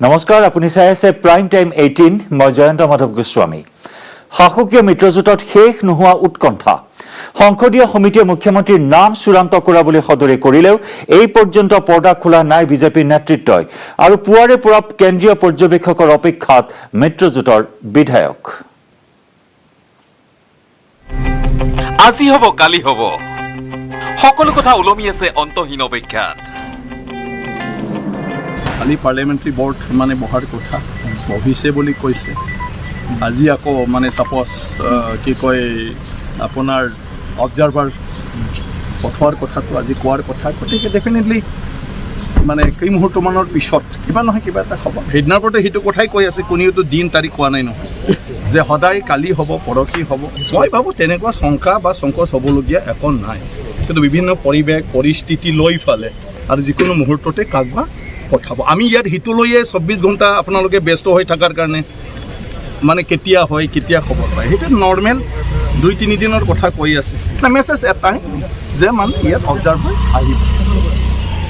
নমস্কাৰ, আপুনি চাই আছে প্ৰাইম টাইম 18। মই জয়ন্ত মাধৱ গোস্বামী। শাসকীয় মিত্ৰজোঁটত শেষ নোহোৱা উৎকণ্ঠা। সংসদীয় সমিতিয়ে মুখ্যমন্ত্ৰীৰ নাম চূড়ান্ত কৰা বুলি সদৰি কৰিলেও এই পৰ্যন্ত পৰ্দা খোলা নাই বিজেপিৰ নেতৃত্বই আৰু পুৱাৰে পৰা কেন্দ্ৰীয় পৰ্যবেক্ষকৰ অপেক্ষাত মিত্ৰজোঁটৰ বিধায়ক। আজি হ'ব কালি হ'ব, সকলো কথা ওলমি আছে অন্তহীন অপেক্ষাত। কালি পাৰ্লিয়ামেণ্টাৰী বৰ্ড মানে বহাৰ কথা বহিছে বুলি কৈছে। আজি আকৌ মানে ছাপ'জ কি কয় আপোনাৰ অবজাৰ্ভাৰ পঠোৱাৰ কথাটো আজি কোৱাৰ কথা, গতিকে ডেফিনেটলি মানে কেই মুহূৰ্তমানৰ পিছত কিবা নহয় কিবা এটা হ'ব। সেইদিনাৰ পৰা সেইটো কথাই কৈ আছে, কোনেওতো দিন তাৰিখ কোৱা নাই নহয় যে সদায় কালি হ'ব পৰহি হ'ব। মই ভাবোঁ তেনেকুৱা শংকা বা সংকোচ হ'বলগীয়া একো নাই, কিন্তু বিভিন্ন পৰিৱেশ পৰিস্থিতি লৈ ফালে আৰু যিকোনো মুহূৰ্ততে কাকবা পঠাব। আমি ইয়াত সিটো লৈয়ে 24 ঘণ্টা আপোনালোকে ব্যস্ত হৈ থকাৰ কাৰণে মানে কেতিয়া হয় কেতিয়া খবৰ পায়, সেইটো নৰ্মেল 2-3 দিনৰ কথা কৈ আছে। মেছেজ এটাই যে মানে ইয়াত অবজাৰ্ভাৰ আহিব,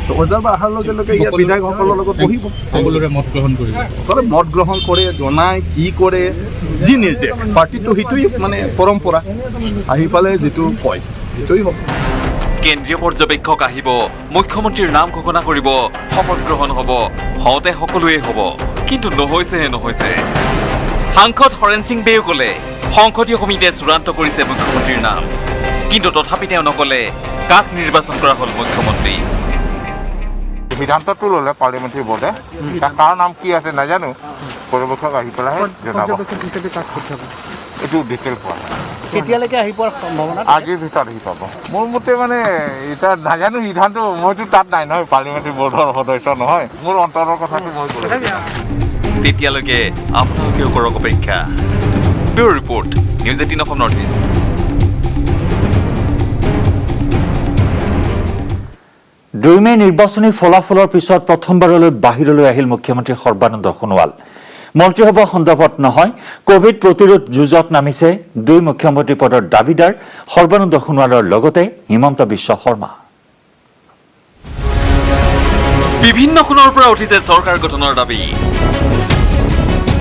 তো অবজাৰ্ভাৰ অহাৰ লগে লগে ইয়াত বিধায়কসকলৰ লগত বহিব, সকলোৰে মত গ্ৰহণ কৰিব, মত গ্ৰহণ কৰে, জনায় কি কৰে, যি নিৰ্দেশ পাৰ্টিটো সেইটোৱেই মানে পৰম্পৰা। আহি পালে যিটো কয় সেইটোৱেই হ'ব। কেন্দ্ৰীয় পৰ্যবেক্ষক আহিব, মুখ্যমন্ত্ৰীৰ নাম ঘোষণা কৰিব, শপত গ্ৰহণ হ'ব, হওঁতে সকলোৱে হ'ব, কিন্তু নহৈছে। সাংসদ হৰেণ সিং বেও ক'লে সংসদীয় সমিতিয়ে চূড়ান্ত কৰিছে মুখ্যমন্ত্ৰীৰ নাম, কিন্তু তথাপি তেওঁ নক'লে কাক নিৰ্বাচন কৰা হ'ল মুখ্যমন্ত্ৰী। সিদ্ধান্তটো ল'লে পাৰ্লিয়ামেণ্টাৰী বৰ্ডে, কাৰ নাম কি আছে নাজানো, পৰ্যবেক্ষক আহি পেলাই জনাব। এইটো ডিটেইল পোৱা কেতিয়ালৈকে আহি পোৱাৰ সম্ভাৱনা? আজিৰ ভিতৰত আহি পাব মোৰ মতে। মানে এতিয়া নাজানো সিদ্ধান্ত, মইতো তাত নাই নহয়, পাৰ্লিয়ামেণ্টাৰী বৰ্ডৰ সদস্য নহয়, মোৰ অন্তৰৰ কথাটো মই কৈছোঁ। তেতিয়ালৈকে আপোনালোকেও কৰক অপেক্ষা। Bureau report, news 18 Assam north east. দুই মে নিৰ্বাচনী ফলাফলৰ পিছত প্ৰথমবাৰলৈ বাহিৰলৈ আহিল মুখ্যমন্ত্ৰী সৰ্বানন্দ সোণোৱাল। মন্ত্ৰীসভা সন্দৰ্ভত নহয়, কোভিড প্ৰতিৰোধ যুঁজত নামিছে দুই মুখ্যমন্ত্ৰী পদৰ দাবীদাৰ সৰ্বানন্দ সোণোৱালৰ লগতে হিমন্ত বিশ্ব শৰ্মা। বিভিন্ন কোণৰ পৰা উঠিছে চৰকাৰ গঠনৰ দাবী।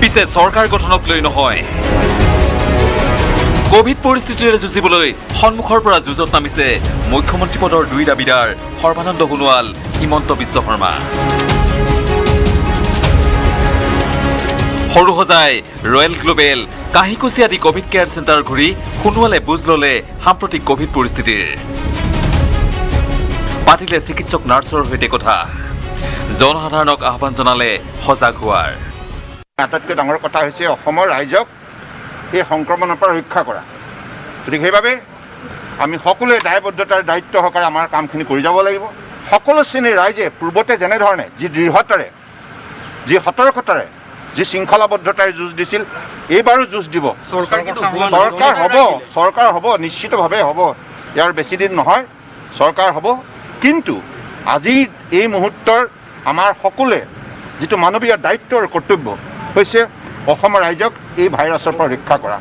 পিছে চৰকাৰ গঠনক লৈ নহয়, কোভিড পৰিস্থিতিৰে যুঁজিবলৈ সন্মুখৰ পৰা যুঁজত নামিছে মুখ্যমন্ত্ৰী পদৰ দুই দাবীদাৰ সৰ্বানন্দ সোণোৱাল, হিমন্ত বিশ্ব শৰ্মা। সৰুসজাই, ৰয়েল গ্লোবেল, কাহিকুচি আদি কোভিড কেয়াৰ চেণ্টাৰ ঘূৰি সোণোৱালে বুজ ল'লে সাম্প্ৰতিক কোভিড পৰিস্থিতিৰ। পাতিলে চিকিৎসক নাৰ্ছৰ সৈতে কথা, জনসাধাৰণক আহ্বান জনালে সজাগ হোৱাৰ। আটাইতকৈ ডাঙৰ কথা হৈছে অসমৰ ৰাইজক এই সংক্ৰমণৰ পৰা ৰক্ষা কৰা। গতিকে সেইবাবে আমি সকলোৱে দায়বদ্ধতাৰ দায়িত্ব সহকাৰে আমাৰ কামখিনি কৰি যাব লাগিব। সকলো শ্ৰেণীৰ ৰাইজে পূৰ্বতে যেনেধৰণে যি দৃঢ়তাৰে, যি সতৰ্কতাৰে, যি শৃংখলাবদ্ধতাৰে যুঁজ দিছিল, এইবাৰো যুঁজ দিব। চৰকাৰ হ'ব, নিশ্চিতভাৱে হ'ব, ইয়াৰ বেছি দিন নহয়, চৰকাৰ হ'ব। কিন্তু আজিৰ এই মুহূৰ্তৰ আমাৰ সকলোৱে যিটো মানৱীয় দায়িত্ব আৰু কৰ্তব্য হৈছে অসমৰ ৰাইজক এই ভাইৰাছৰ পৰা ৰক্ষা কৰা।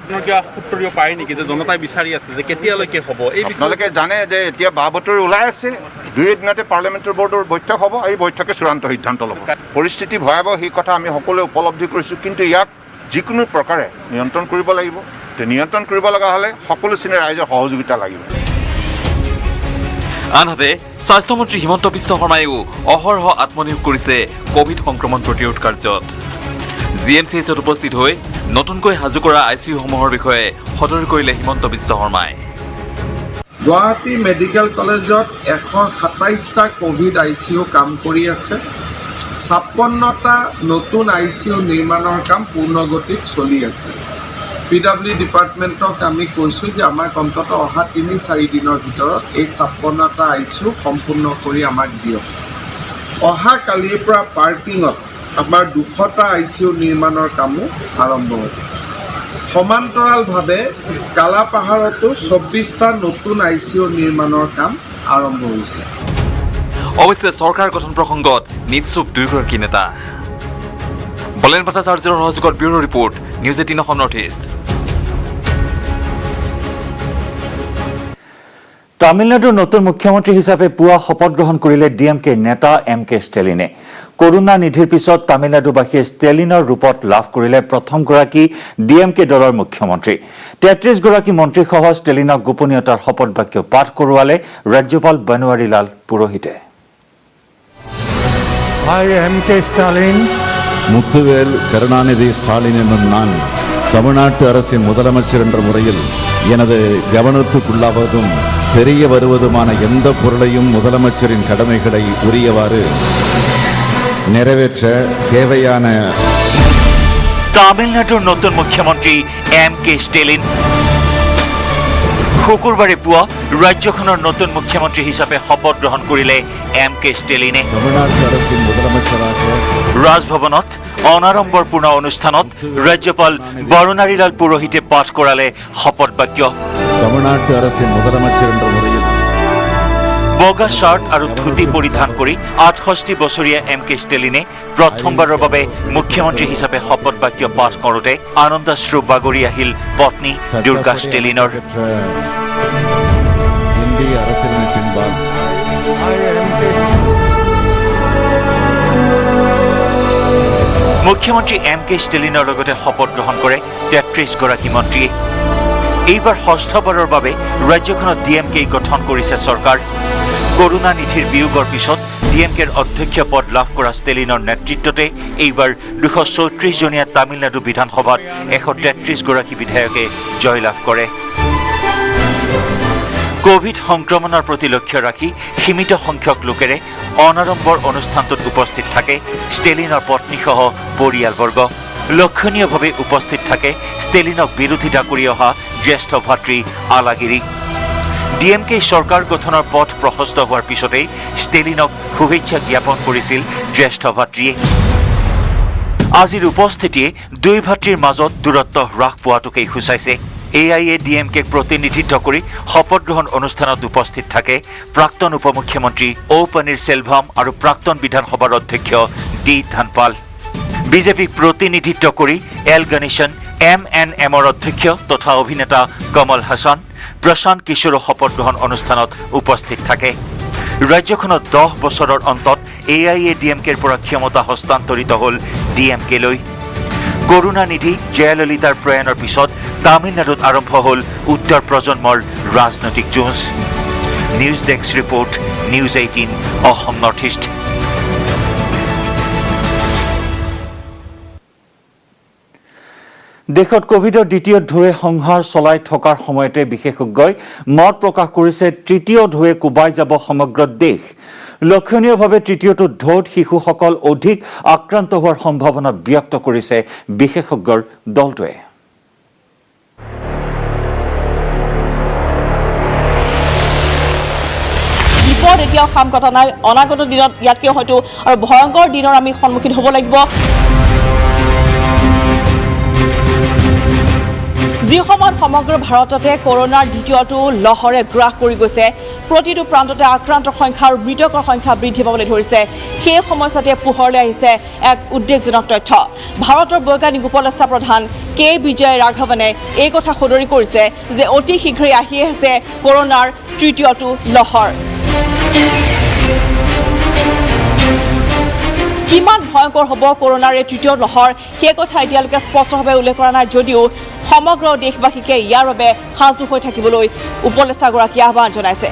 জনতাই বিচাৰি আছে যে কেতিয়ালৈকে হ'ব। আপোনালোকে জানে যে এতিয়া বাতৰি ওলাই আছে, 2 দিনতে পাৰ্লিয়ামেণ্টাৰী বৰ্ডৰ বৈঠক হ'ব, এই বৈঠকে চূড়ান্ত সিদ্ধান্ত ল'ব। পৰিস্থিতি ভয়াৱহ, সেই কথা আমি সকলোৱে উপলব্ধি কৰিছোঁ, কিন্তু ইয়াক যিকোনো প্ৰকাৰে নিয়ন্ত্ৰণ কৰিব লাগিব। নিয়ন্ত্ৰণ কৰিব লগা হ'লে সকলো শ্ৰেণীৰ ৰাইজৰ সহযোগিতা লাগিব। আনহাতে স্বাস্থ্যমন্ত্ৰী হিমন্ত বিশ্ব শৰ্মায়ো অহৰহ আত্মনিয়োগ কৰিছে কোভিড সংক্ৰমণ প্ৰতিৰোধ কাৰ্যত। GMCHত উপস্থিত হৈ নতুনকৈ সাজু কৰা ICUসমূহৰ বিষয়ে সদৰি কৰিলে হিমন্ত বিশ্ব শৰ্মাই। গুৱাহাটী মেডিকেল কলেজত 127টা কোভিড ICU কাম কৰি আছে। 56টা নতুন ICU নিৰ্মাণৰ কাম পূৰ্ণগতিত চলি আছে। PW ডিপাৰ্টমেণ্টক আমি কৈছোঁ যে আমাক অন্ততঃ অহা 3-4 দিনৰ ভিতৰত এই 56টা ICU সম্পূৰ্ণ কৰি আমাক দিয়ক। অহা কালিৰ পৰা পাৰ্কিঙত আমাৰ 200টা ICU নিৰ্মাণৰ কামো আৰম্ভ হ'ব। সমান্তৰালভাৱে কালাপাহাৰতো 24টা নতুন ICU নিৰ্মাণৰ কাম আৰম্ভ হৈছে। অৱশ্যে চৰকাৰ গঠন প্ৰসংগত নিশ্চুপ দুয়োগৰাকী নেতা। বলেন ভট্টাচাৰ্যৰ সহযোগত bureau report, news 18 Assam north east. তামিলনাডুৰ নতুন মুখ্যমন্ত্ৰী হিচাপে পুৱা শপত গ্ৰহণ কৰিলে DMKৰ নেতা MK ষ্টেলিনে। কৰোনা নিধিৰ পিছত তামিলনাডুবাসীয়ে ষ্টেলিনৰ ৰূপত লাভ কৰিলে প্ৰথমগৰাকী ডিএমকে দলৰ মুখ্যমন্ত্ৰী 33 গৰাকী মন্ত্ৰীসহ ষ্টেলিনক গোপনীয়তাৰ শপত বাক্য পাঠ কৰোৱালে ৰাজ্যপাল বনৱাৰীলাল পুৰোহিতে I M.K. Stalin Muthuvel Karunanidhi Stalin என்னும் நான் தமிழ்நாட்டு அரசின் முதலமைச்சர் என்ற முறையில் எனது கவனத்துக்குள்ளாவதும் தெரிய வருவதுமான எந்த பொருளையும் முதலமைச்சரின் கடமைகளை உரியவாறு நிறைவேற்ற தேவையான তামিলনাডুৰ নতুন মুখ্যমন্ত্ৰী এম.কে. ষ্টেলিন শুকুৰবাৰে পুৱা ৰাজ্যখনৰ নতুন মুখ্যমন্ত্ৰী হিচাপে শপত গ্ৰহণ কৰিলে এম.কে. ষ্টেলিনে தமிழ்நாட்டு அரசின் முதலமைச்சராக ৰাজভৱনত অনাড়ম্বৰপূৰ্ণ অনুষ্ঠানত ৰাজ্যপাল বনৱাৰীলাল পুৰোহিতে পাঠ কৰালে শপত বাক্য தமிழ்நாட்டு அரசின் முதலமைச்சர் என்ற முறையில் বগা শাৰ্ট আৰু ধুতি পৰিধান কৰি 68 বছৰীয়া এম.কে. ষ্টেলিনে প্ৰথমবাৰৰ বাবে মুখ্যমন্ত্ৰী হিচাপে শপত বাক্য পাঠ কৰোঁতে আনন্দাশ্ৰু বাগৰি আহিল পত্নী দুৰ্গা ষ্টেলিনৰ இந்திய அரசியலமைப்பின்பால் মুখ্যমন্ত্ৰী এম.কে. ষ্টেলিনৰ লগতে শপত গ্ৰহণ কৰে 33 গৰাকী মন্ত্ৰীয়ে এইবাৰ ষষ্ঠবাৰৰ বাবে ৰাজ্যখনত ডিএমকে গঠন কৰিছে চৰকাৰ কৰোনা নিধিৰ বিয়োগৰ পিছত ডিএমকেৰ অধ্যক্ষ পদ লাভ কৰা ষ্টেলিনৰ নেতৃত্বতে এইবাৰ 234জনীয়া তামিলনাডু বিধানসভাত 133 গৰাকী বিধায়কে জয়লাভ কৰে কোভিড সংক্ৰমণৰ প্ৰতি লক্ষ্য ৰাখি সীমিত সংখ্যক লোকেৰে অনাড়ম্বৰ অনুষ্ঠানটোত উপস্থিত থাকে ষ্টেলিনৰ পত্নীসহ পৰিয়ালবৰ্গ লক্ষণীয়ভাৱে উপস্থিত থাকে ষ্টেলিনক বিৰোধিতা কৰি অহা জ্যেষ্ঠ ভাতৃ আলাগিৰি ডিএমকে চৰকাৰ গঠনৰ পথ প্ৰশস্ত হোৱাৰ পিছতেই ষ্টেলিনক শুভেচ্ছা জ্ঞাপন কৰিছিল জ্যেষ্ঠ ভাতৃয়ে আজিৰ উপস্থিতিয়ে দুই ভাতৃৰ মাজত দূৰত্ব হ্ৰাস পোৱাটোকেই সূচাইছে AIADMকে প্ৰতিনিধিত্ব কৰি শপত গ্ৰহণ অনুষ্ঠানত উপস্থিত থাকে প্ৰাক্তন উপমুখ্যমন্ত্ৰী অ' পনীৰসেলভাম আৰু প্ৰাক্তন বিধানসভাৰ অধ্যক্ষ ডি ধনপাল বিজেপিক প্ৰতিনিধিত্ব কৰি এল গণেশন MNMৰ অধ্যক্ষ তথা অভিনেতা কমল হাছান প্ৰশান্ত কিশোৰ শপত গ্ৰহণ অনুষ্ঠানত উপস্থিত থাকে ৰাজ্যখনত 10 বছৰৰ অন্তত AIADMকেৰ পৰা ক্ষমতা হস্তান্তৰিত হ'ল ডিএমকেলৈ কৰুণানিধি জয়ললিতাৰ প্ৰয়াণৰ পিছত তামিলনাডুত আৰম্ভ হ'ল উত্তৰ প্ৰজন্মৰ ৰাজনৈতিক যুঁজ news desk report news 18 Assam north east দেশত কোভিডৰ দ্বিতীয় ঢৌৱে সংহাৰ চলাই থকাৰ সময়তে বিশেষজ্ঞই মত প্ৰকাশ কৰিছে তৃতীয় ঢৌৱে কোবাই যাব সমগ্ৰ দেশ লক্ষণীয়ভাৱে তৃতীয়টো ঢৌত শিশুসকল অধিক আক্ৰান্ত হোৱাৰ সম্ভাৱনা ব্যক্ত কৰিছে বিশেষজ্ঞৰ দলটোৱে বিপদ এতিয়াও খাম কথা নাই অনাগত দিনত ইয়াতকৈ হয়তো আৰু ভয়ংকৰ দিনৰ আমি সন্মুখীন হ'ব লাগিব যি সময়ত সমগ্ৰ ভাৰততে কৰোনাৰ দ্বিতীয়টো লহৰে গ্ৰাস কৰি গৈছে প্ৰতিটো প্ৰান্ততে আক্ৰান্তৰ সংখ্যা আৰু মৃতকৰ সংখ্যা বৃদ্ধি পাবলৈ ধৰিছে সেই সময়তে পোহৰলৈ আহিছে এক উদ্বেগজনক তথ্য ভাৰতৰ বৈজ্ঞানিক উপদেষ্টা প্ৰধান কে বিজয় ৰাঘৱনে এই কথা সদৰি কৰিছে যে অতি শীঘ্ৰেই আহি আছে কৰোনাৰ তৃতীয়টো লহৰ কিমান ভয়ংকৰ হ'ব কৰোনাৰ এই তৃতীয় লহৰ সেই কথা এতিয়ালৈকে স্পষ্টভাৱে উল্লেখ কৰা নাই যদিও সমগ্ৰ দেশবাসীকে ইয়াৰ বাবে সাজু হৈ থাকিবলৈ উপদেষ্টাগৰাকীয়ে আহ্বান জনাইছে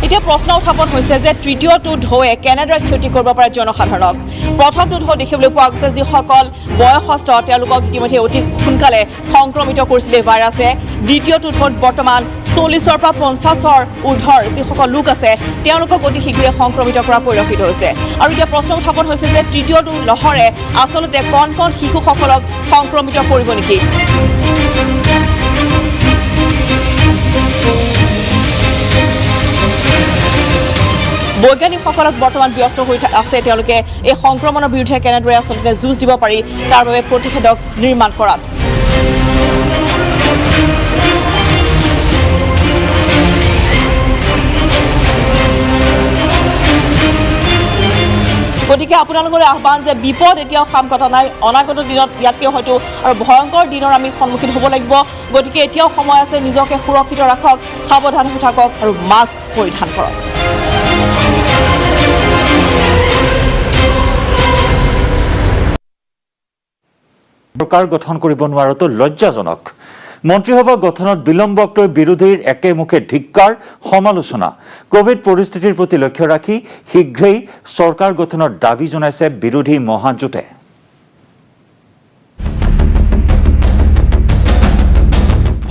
এতিয়া প্ৰশ্ন উত্থাপন হৈছে যে তৃতীয়টো ঢৌৱে কেনেদৰে ক্ষতি কৰিব পাৰে জনসাধাৰণক প্ৰথমটো ঢৌ দেখিবলৈ পোৱা গৈছে যিসকল বয়সস্থ তেওঁলোকক ইতিমধ্যে অতি সোনকালে সংক্ৰমিত কৰিছিলে ভাইৰাছে দ্বিতীয়টো ঢৌত বৰ্তমান 40ৰ পৰা 50ৰ ঊৰ্ধৰ যিসকল লোক আছে তেওঁলোকক অতি শীঘ্ৰে সংক্ৰমিত কৰা পৰিলক্ষিত হৈছে আৰু এতিয়া প্ৰশ্ন উত্থাপন হৈছে যে তৃতীয়টো লহৰে আচলতে কণ কণ শিশুসকলক সংক্ৰমিত কৰিব নেকি বৈজ্ঞানিকসকলক বৰ্তমান ব্যস্ত হৈ আছে তেওঁলোকে এই সংক্ৰমণৰ বিৰুদ্ধে কেনেদৰে আচলতে যুঁজ দিব পাৰি তাৰ বাবে প্ৰতিষেধক নিৰ্মাণ কৰাত গতিকে আপোনালোকলৈ আহ্বান যে বিপদ এতিয়াও খাম কথা নাই, অনাগত দিনত ইয়াতকৈ হয়তো আৰু ভয়ংকৰ দিনৰ আমি সন্মুখীন হ'ব লাগিব। গতিকে এতিয়াও সময় আছে, নিজকে সুৰক্ষিত ৰাখক, সাৱধান হৈ থাকক আৰু মাস্ক পৰিধান কৰক। চৰকাৰ গঠন কৰিব নোৱাৰাটো লজ্জাজনক। মন্ত্ৰীসভা গঠনত বিলম্বক লৈ বিৰোধীৰ একেমুখে ধিক্কাৰ, সমালোচনা। কোভিড পৰিস্থিতিৰ প্ৰতি লক্ষ্য ৰাখি শীঘ্ৰেই চৰকাৰ গঠনৰ দাবী জনাইছে বিৰোধী মহাজোঁটে।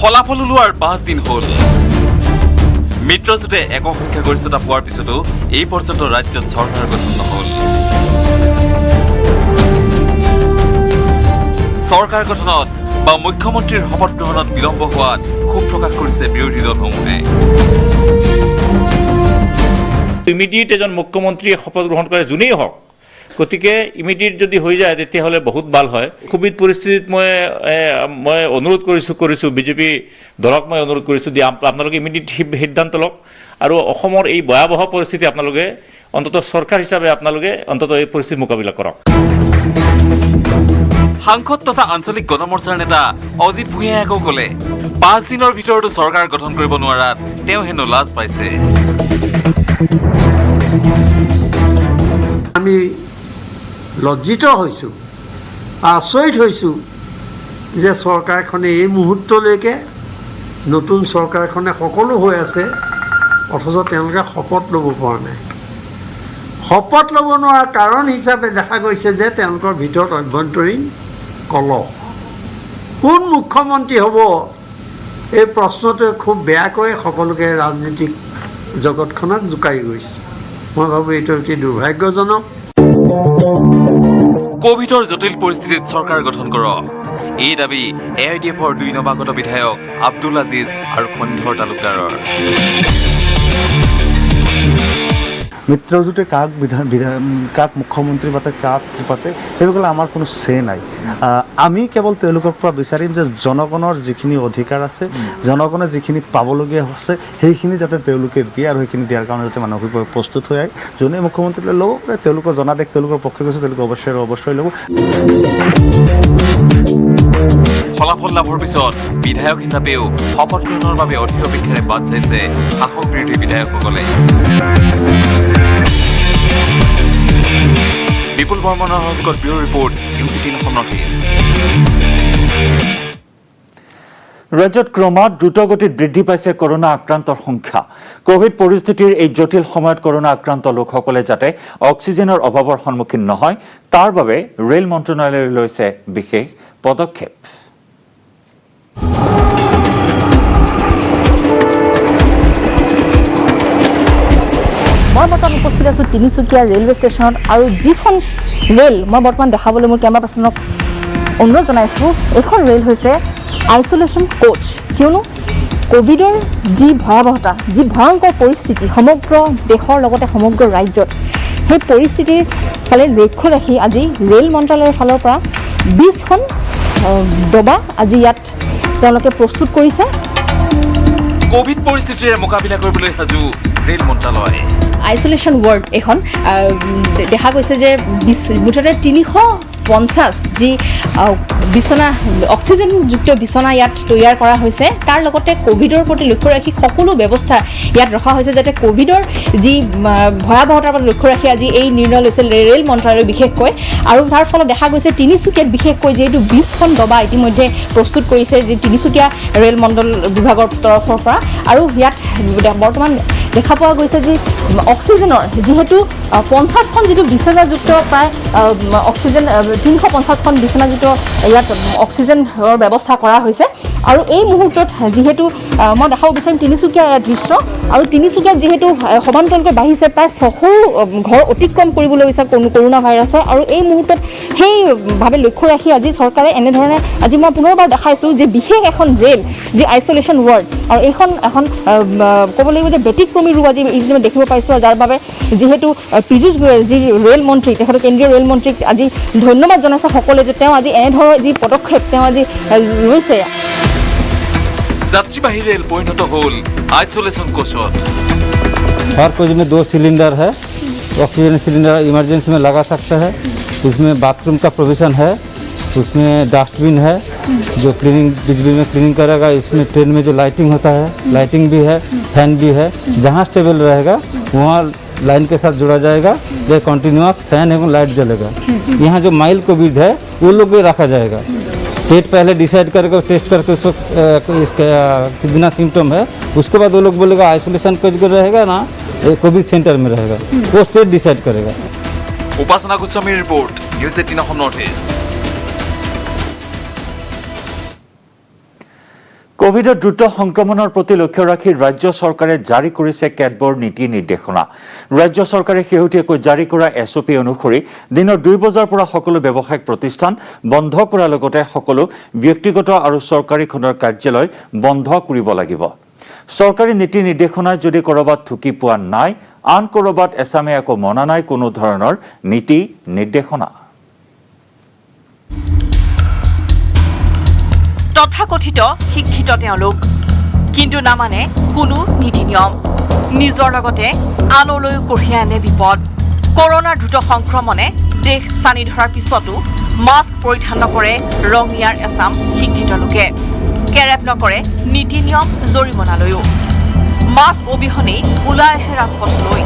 ফলাফল ওলোৱাৰ 5 দিন হ'ল। মিত্ৰজোঁটে একক সংখ্যাগৰিষ্ঠতা পোৱাৰ পিছতো এই পৰ্যন্ত ৰাজ্যত চৰকাৰ গঠন নহ'ল। চৰকাৰ গঠনত বা মুখ্যমন্ত্ৰীৰ শপত গ্ৰহণত বিলম্ব হোৱাত ক্ষোভ প্ৰকাশ কৰিছে বিৰোধী দলসমূহে। ইমিডিয়েট এজন মুখ্যমন্ত্ৰীয়ে শপত গ্ৰহণ কৰে যোনেই হওক, গতিকে ইমিডিয়েট যদি হৈ যায় তেতিয়াহ'লে বহুত ভাল হয়। কোভিড পৰিস্থিতিত মই অনুৰোধ কৰিছোঁ বিজেপি দলক মই অনুৰোধ কৰিছোঁ যে আপোনালোকে ইমিডিয়েট সিদ্ধান্ত লওক আৰু অসমৰ এই ভয়াৱহ পৰিস্থিতি আপোনালোকে অন্ততঃ চৰকাৰ হিচাপে আপোনালোকে অন্ততঃ এই পৰিস্থিতিৰ মোকাবিলা কৰক। সাংসদ তথা আঞ্চলিক গণমৰ্চাৰ নেতা অজিত ভূঞাই আকৌ ক'লে 5 দিনৰ ভিতৰতো চৰকাৰ গঠন কৰিব নোৱাৰাত তেওঁ হেনো লাজ পাইছে। আমি লজ্জিত হৈছোঁ, আচৰিত হৈছোঁ যে চৰকাৰখনে এই মুহূৰ্তলৈকে নতুন চৰকাৰখনে সকলো হৈ আছে, অথচ তেওঁলোকে শপত ল'ব পৰা নাই। শপত ল'ব নোৱাৰা কাৰণ হিচাপে দেখা গৈছে যে তেওঁলোকৰ ভিতৰত অভ্যন্তৰীণ কলহ। কোন মুখ্যমন্ত্ৰী হ'ব এই প্ৰশ্নটোৱে খুব বেয়াকৈ সকলোকে ৰাজনীতিক জগতখনত জোকাৰি গৈছে। মই ভাবোঁ এইটো অতি দুৰ্ভাগ্যজনক। কোভিডৰ জটিল পৰিস্থিতিত চৰকাৰ গঠন কৰক, এই দাবী AIDFৰ 2 নৱাগত বিধায়ক আব্দুল আজিজ আৰু খনিধৰ তালুকদাৰৰ। মিত্ৰজোঁটে কাক মুখ্যমন্ত্ৰী পাতে, কাক পাতে, সেইসকলে আমাৰ কোনো চে নাই। আমি কেৱল তেওঁলোকৰ পৰা বিচাৰিম যে জনগণৰ যিখিনি অধিকাৰ আছে, জনগণে যিখিনি পাবলগীয়া আছে সেইখিনি যাতে তেওঁলোকে দিয়ে, আৰু সেইখিনি দিয়াৰ কাৰণে যাতে মানসিকভাৱে প্ৰস্তুত হৈ আহে। যোনে মুখ্যমন্ত্ৰীলৈ ল'ব পাৰে তেওঁলোকৰ জনাদেশ তেওঁলোকৰ পক্ষে গৈছে, তেওঁলোকে অৱশ্যই ল'ব। ফলাফল লাভৰ পিছত বিধায়ক হিচাপেও শপত গ্ৰহণৰ বাবে অধীৰ অপেক্ষাৰে বাট চাইছে শাসক বিৰোধী বিধায়কসকলে। বিপুল বৰ্মনৰ সহযোগত bureau report, UCT north east. ৰাজ্যত ক্ৰমাৎ দ্ৰুতগতিত বৃদ্ধি পাইছে কৰোনা আক্ৰান্তৰ সংখ্যা। কোভিড পৰিস্থিতিৰ এই জটিল সময়ত কৰোনা আক্ৰান্ত লোকসকলে যাতে অক্সিজেনৰ অভাৱৰ সন্মুখীন নহয়, তাৰ বাবে ৰেল মন্ত্ৰণালয়ে লৈছে বিশেষ পদক্ষেপ। মই বৰ্তমান উপস্থিত আছোঁ তিনিচুকীয়া ৰেলৱে ষ্টেচনত, আৰু যিখন ৰেল মই বৰ্তমান দেখাবলৈ মোৰ কেমেৰা পাৰ্চনক অনুৰোধ জনাইছোঁ, এইখন ৰেল হৈছে আইচলেশ্যন কোচ। কিয়নো কোভিডৰ যি ভয়াৱহতা, যি ভয়ংকৰ পৰিস্থিতি সমগ্ৰ দেশৰ লগতে সমগ্ৰ ৰাজ্যত, সেই পৰিস্থিতিৰ ফালে লক্ষ্য ৰাখি আজি ৰেল মন্ত্ৰালয়ৰ ফালৰ পৰা 20খন ডবা আজি ইয়াত তেওঁলোকে প্ৰস্তুত কৰিছে। কোভিড পৰিস্থিতিৰে মোকাবিলা কৰিবলৈ সাজু ৰেল মন্ত্ৰালয়। আইচলেশ্যন ৱাৰ্ড এখন দেখা গৈছে যে মুঠতে 350 যি বিচনা, অক্সিজেনযুক্ত বিচনা ইয়াত তৈয়াৰ কৰা হৈছে। তাৰ লগতে কোভিডৰ প্ৰতি লক্ষ্য ৰাখি সকলো ব্যৱস্থা ইয়াত ৰখা হৈছে, যাতে কোভিডৰ যি ভয়াৱহতাৰ প্ৰতি লক্ষ্য ৰাখি আজি এই নিৰ্ণয় লৈছে ৰেল মন্ত্ৰালয়ে বিশেষকৈ। আৰু তাৰ ফলত দেখা গৈছে তিনিচুকীয়াত বিশেষকৈ যিহেতু 20খন ডবা ইতিমধ্যে প্ৰস্তুত কৰিছে যি তিনিচুকীয়া ৰেল মণ্ডল বিভাগৰ তৰফৰ পৰা। আৰু ইয়াত বৰ্তমান দেখা পোৱা গৈছে যে অক্সিজেনৰ যিহেতু 50খন যিটো বিচনাযুক্ত প্ৰায় অক্সিজেন 350খন বিচনাযুক্ত ইয়াত অক্সিজেনৰ ব্যৱস্থা কৰা হৈছে। আৰু এই মুহূৰ্তত যিহেতু মই দেখাব বিচাৰিম তিনিচুকীয়াৰ দৃশ্য, আৰু তিনিচুকীয়াত যিহেতু সমান্তৰালকৈ বাঢ়িছে, প্ৰায় 100 ঘৰ অতিক্ৰম কৰিবলৈ গৈছে কৰোণা ভাইৰাছৰ। আৰু এই মুহূৰ্তত সেইভাৱে লক্ষ্য ৰাখি আজি চৰকাৰে এনেধৰণে আজি মই পুনৰবাৰ দেখাইছোঁ যে বিশেষ এখন ৰেল যি আইচলেশ্যন ৱাৰ্ড, আৰু এইখন এখন ক'ব লাগিব যে ব্যতিক্ৰমী ৰূপ আজি ইতিমধ্যে দেখিব পাইছোঁ। যাৰ বাবে যিহেতু পীযুষ গোয়েল যি ৰেল মন্ত্ৰী, তেখেতে কেন্দ্ৰীয় ৰেল মন্ত্ৰীক আজি ধন্যবাদ জনাইছে সকলোৱে যে তেওঁ আজি এনেধৰণৰ যি পদক্ষেপ তেওঁ আজি লৈছে। যাত্ৰীবাহী ৰেল পৰিণত হ'ল আইচলেশ্যন কোচত। हर कोच में 2 सिलेंडर है, ऑक्सीजन सिलेंडर इमरजेंसी में लगा सकता है। उसमें बाथरूम का प्रोविज़न है, उसमें डस्टबिन है जो क्लीनिंग बिजली में क्लीनिंग करेगा। इसमें ट्रेन में जो लाइटिंग होता है, लाइटिंग भी है, फैन भी है। जहाँ स्टेबल रहेगा वहाँ लाइन के साथ जुड़ा जाएगा, जो कंटिन्यूअस फैन एवं लाइट जलेगा। यहाँ जो माइल्ड कोविड है वो लोग भी रखा जाएगा। स्टेट पहले डिसाइड करके टेस्ट करके उसको इसका कितना सिम्टम है, उसके बाद वो लोग बोलेगा आइसोलेशन कर रहेगा ना कोविड सेंटर में रहेगा, वो स्टेट डिसाइड करेगा। उपासना गोस्वामीर report, News 18 Assam north east. কোভিডৰ দ্ৰুত সংক্ৰমণৰ প্ৰতি লক্ষ্য ৰাখি ৰাজ্য চৰকাৰে জাৰি কৰিছে কেতবোৰ নীতি নিৰ্দেশনা। ৰাজ্য চৰকাৰে শেহতীয়াকৈ জাৰি কৰা SOP অনুসৰি দিনৰ 2 বজাৰ পৰা সকলো ব্যৱসায়িক প্ৰতিষ্ঠান বন্ধ কৰাৰ লগতে সকলো ব্যক্তিগত আৰু চৰকাৰী খণ্ডৰ কাৰ্যালয় বন্ধ কৰিব লাগিব। চৰকাৰী নীতি নিৰ্দেশনা যদি কৰবাত থুকি পোৱা নাই, আন কৰবাত এছামে আকৌ মনা নাই কোনো ধৰণৰ নীতি নিৰ্দেশনা। তথাকথিত শিক্ষিত তেওঁলোক, কিন্তু নামানে কোনো নীতি নিয়ম, নিজৰ লগতে আনলৈও কঢ়িয়াই আনে বিপদ। কৰোনাৰ দ্ৰুত সংক্ৰমণে দেশ চানি ধৰাৰ পিছতো মাস্ক পৰিধান নকৰে ৰঙিয়াৰ এছাম শিক্ষিত লোকে। কেৰেপ নকৰে নীতি নিয়ম জৰিমনালৈও। মাস্ক অবিহনেই ওলাই আহে ৰাজপথলৈ।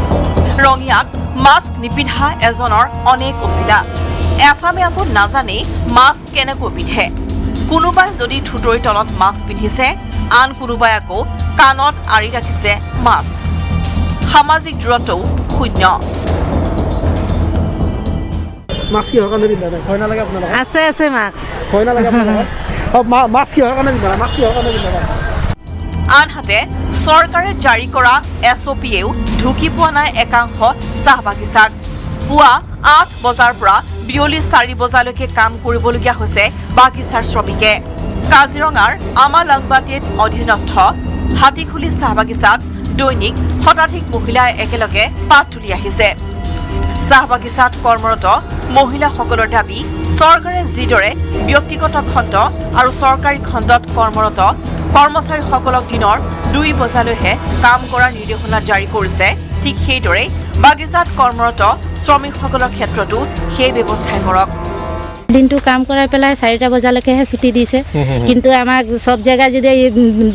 ৰঙিয়াত মাস্ক নিপিন্ধা এজনৰ অনেক অচিলা। এছামে আকৌ নাজানেই মাস্ক কেনেকৈ পিন্ধে। কোনোবাই যদি ঠুটৰিৰ তলত মাস্ক পিন্ধিছে, আন কোনোবাই আকৌ কাণত আঁৰি ৰাখিছে মাস্ক। সামাজিক দূৰত্বও শূন্য। মাস্ক কিহৰ কাৰণে পিন্ধা নাই? ভয় নালাগে আপোনাৰ? আছে মাস্ক। ভয় নালাগে আপোনাৰ? মাস্ক কিহৰ কাৰণে পিন্ধা নাই? মাস্ক কিহৰ কাৰণে পিন্ধা নাই? আনহাতে চৰকাৰে জাৰি কৰা SOPয়েও ঢুকি পোৱা নাই একাংশ চাহ বাগিচাক। পুৱা 8 বজাৰ পৰা বিয়লি 4 বজালৈকে কাম কৰিবলগীয়া হৈছে বাগিচাৰ শ্ৰমিকে। কাজিৰঙাৰ আমালাংবাটিত অধীনস্থ হাতীখুলি চাহ বাগিচাত দৈনিক শতাধিক মহিলাই একেলগে পাত তুলি আহিছে। চাহ বাগিচাত কৰ্মৰত মহিলাসকলৰ দাবী, চৰকাৰে যিদৰে ব্যক্তিগত খণ্ড আৰু চৰকাৰী খণ্ডত কৰ্মৰত কৰ্মচাৰীসকলক দিনৰ 2 বজালৈহে কাম কৰাৰ নিৰ্দেশনা জাৰি কৰিছে, ঠিক সেইদৰে বাগিচাত কৰ্মৰত শ্ৰমিকসকলৰ ক্ষেত্ৰতো সেই ব্যৱস্থাই কৰক। দিনটো কাম কৰাই পেলাই 4টা বজালৈকেহে ছুটি দিছে, কিন্তু আমাক চব জেগা যদি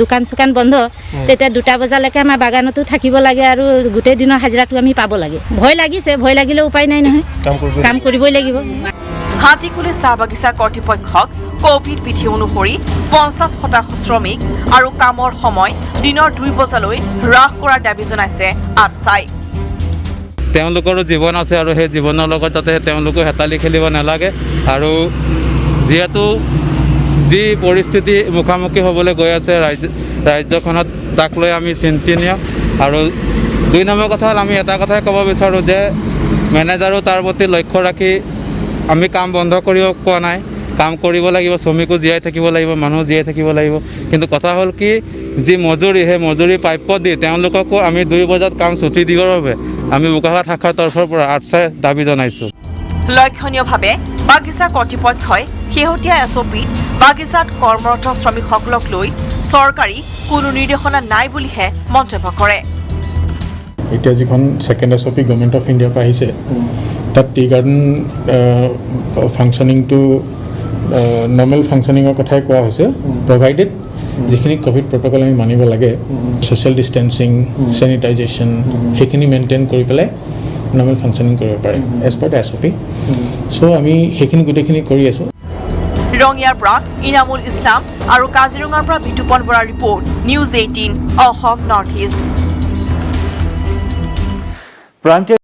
দোকান চোকান বন্ধ, তেতিয়া 2টা বজালৈকে আমাৰ বাগানতো থাকিব লাগে আৰু গোটেই দিনৰ হাজিৰাটো আমি পাব লাগে। ভয় লাগিছে, ভয় লাগিলে উপায় নাই নহয়, কাম কৰিবই লাগিব। হাতীখুলি চাহ বাগিচা কৰ্তৃপক্ষক কোভিড বিধি অনুসৰি 50% শ্ৰমিক আৰু কামৰ সময় দিনৰ 2 বজালৈ হ্ৰাস কৰাৰ দাবী জনাইছে আটচাই। তেওঁলোকৰো জীৱন আছে আৰু সেই জীৱনৰ লগত যাতে তেওঁলোকে হেতালি খেলিব নালাগে। আৰু যিহেতু যি পৰিস্থিতি মুখামুখি হ'বলৈ গৈ আছে ৰাজ্যখনত, তাক লৈ আমি চিন্তনীয়। আৰু 2 নম্বৰ কথা হ'ল, আমি এটা কথাই ক'ব বিচাৰোঁ যে মেনেজাৰো তাৰ প্ৰতি লক্ষ্য ৰাখি আমি কাম বন্ধ কৰিব কোৱা নাই, কাম কৰিব লাগিব। শ্ৰমিকো জীয়াই থাকিব লাগিব, মানুহ জীয়াই থাকিব লাগিব। কিন্তু কথা হ'ল কি, যি মজুৰি, সেই মজুৰি প্ৰাপ্য দি তেওঁলোককো আমি 2 বজাত কাম ছুটি দিবৰ বাবে আমি বোকাখাট শাখাৰ তৰফৰ পৰা আটচাই দাবী জনাইছোঁ। লক্ষণীয়ভাৱে বাগিচা কৰ্তৃপক্ষই শেহতীয়া SOPত বাগিচাত কৰ্মৰত শ্ৰমিকসকলক লৈ চৰকাৰী কোনো নিৰ্দেশনা নাই বুলিহে মন্তব্য কৰে। এতিয়া যিখন ছেকেণ্ড SOP গভৰ্ণমেণ্ট অফ ইণ্ডিয়াৰ পৰা আহিছে, তাত টি গাৰ্ডেন ফাংচনিংটো নৰ্মেল ফাংচনিঙৰ কথাই কোৱা হৈছে, প্ৰভাইডেড যিখিনি ক'ভিড প্ৰট'কল আমি মানিব লাগে, ছ'চিয়েল ডিষ্টেঞ্চিং, চেনিটাইজেশ্যন, সেইখিনি মেইনটেইন কৰি পেলাই নৰ্মেল ফাংচনিং কৰিব পাৰে এজ পাৰ দ্য SOP। চ' আমি সেইখিনি গোটেইখিনি কৰি আছোঁ। ৰঙিয়াৰ পৰা ইনামুল ইছলাম আৰু কাজিৰঙাৰ পৰা বিতুপন বৰাৰ report, News 18 Assam north east.